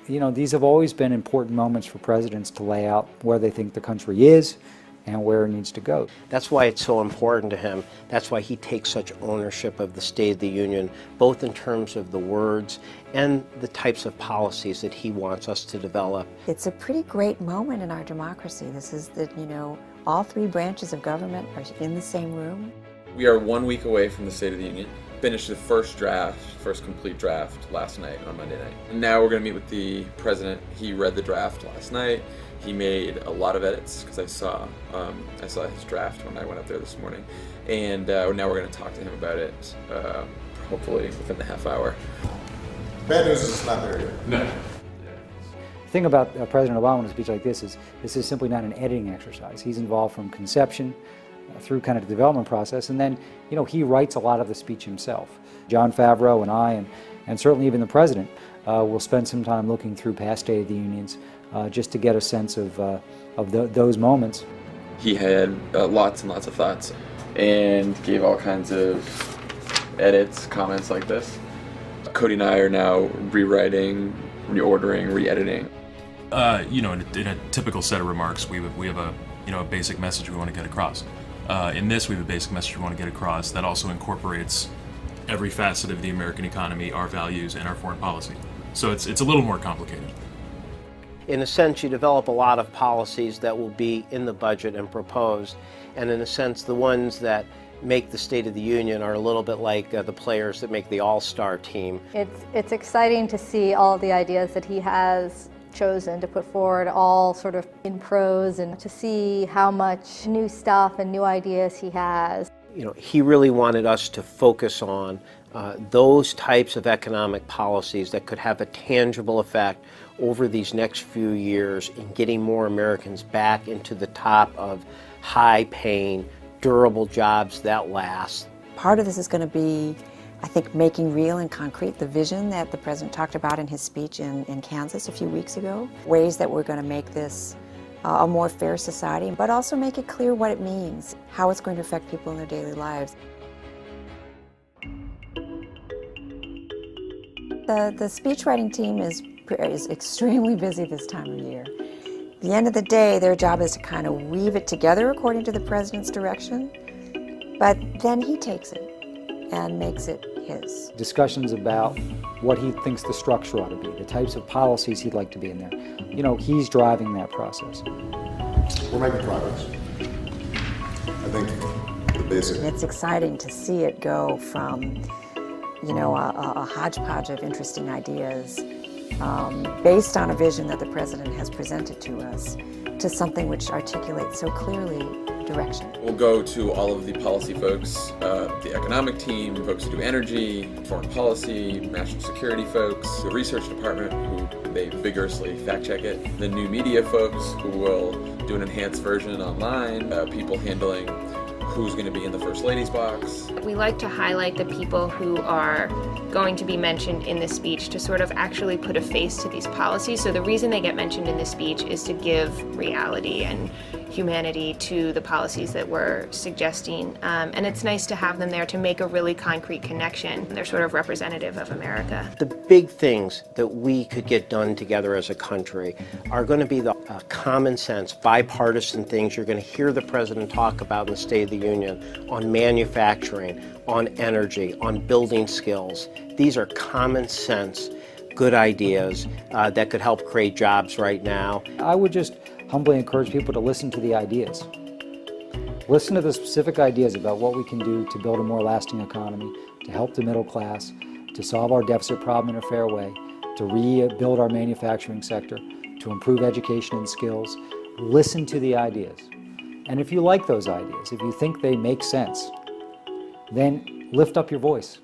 You know, these have always been important moments for presidents to lay out where they think the country is and where it needs to go. That's why it's so important to him. That's why he takes such ownership of the State of the Union, both in terms of the words and the types of policies that he wants us to develop. It's a pretty great moment in our democracy. This is that, all three branches of government are in the same room. We are 1 week away from the State of the Union. Finished the first complete draft last night on Monday night. And now we're going to meet with the president. He read the draft last night. He made a lot of edits because I saw his draft when I went up there this morning. And now we're going to talk to him about it, hopefully within the half hour. Bad news is it's not there yet. No. The thing about President Obama in a speech like this is simply not an editing exercise. He's involved from conception through kind of the development process, and then he writes a lot of the speech himself. Jon Favreau and I, and certainly even the president, will spend some time looking through past State of the Unions just to get a sense of those moments. He had lots and lots of thoughts and gave all kinds of edits, comments like this. Cody and I are now rewriting, reordering, re-editing. In a typical set of remarks, we have a basic message we want to get across. In this, we have a basic message we want to get across that also incorporates every facet of the American economy, our values, and our foreign policy. So it's a little more complicated. In a sense, you develop a lot of policies that will be in the budget and proposed, and in a sense, the ones that make the State of the Union are a little bit like the players that make the all-star team. It's exciting to see all the ideas that he has chosen to put forward, all sort of in prose, and to see how much new stuff and new ideas he has. He really wanted us to focus on those types of economic policies that could have a tangible effect over these next few years in getting more Americans back into the top of high-paying, durable jobs that last. Part of this is going to be, I think, making real and concrete the vision that the president talked about in his speech in Kansas a few weeks ago. Ways that we're going to make this a more fair society, but also make it clear what it means, how it's going to affect people in their daily lives. The speechwriting team is extremely busy this time of year. At the end of the day, their job is to kind of weave it together according to the president's direction, but then he takes it and makes it his. Discussions about what he thinks the structure ought to be, the types of policies he'd like to be in there. He's driving that process. We're making progress. I think the basic. It's exciting to see it go from, a hodgepodge of interesting ideas based on a vision that the president has presented to us, to something which articulates so clearly direction. We'll go to all of the policy folks, the economic team, folks who do energy, foreign policy, national security folks, the research department, who they vigorously fact check it, the new media folks who will do an enhanced version online, people handling who's going to be in the First Lady's box. We like to highlight the people who are going to be mentioned in this speech to sort of actually put a face to these policies. So the reason they get mentioned in this speech is to give reality and humanity to the policies that we're suggesting. And it's nice to have them there to make a really concrete connection. They're sort of representative of America. The big things that we could get done together as a country are going to be the common sense, bipartisan things you're going to hear the president talk about in the State of the Union on manufacturing, on energy, on building skills. These are common sense, good ideas that could help create jobs right now. I would just humbly encourage people to listen to the ideas. Listen to the specific ideas about what we can do to build a more lasting economy, to help the middle class, to solve our deficit problem in a fair way, to rebuild our manufacturing sector, to improve education and skills. Listen to the ideas. And if you like those ideas, if you think they make sense, then lift up your voice.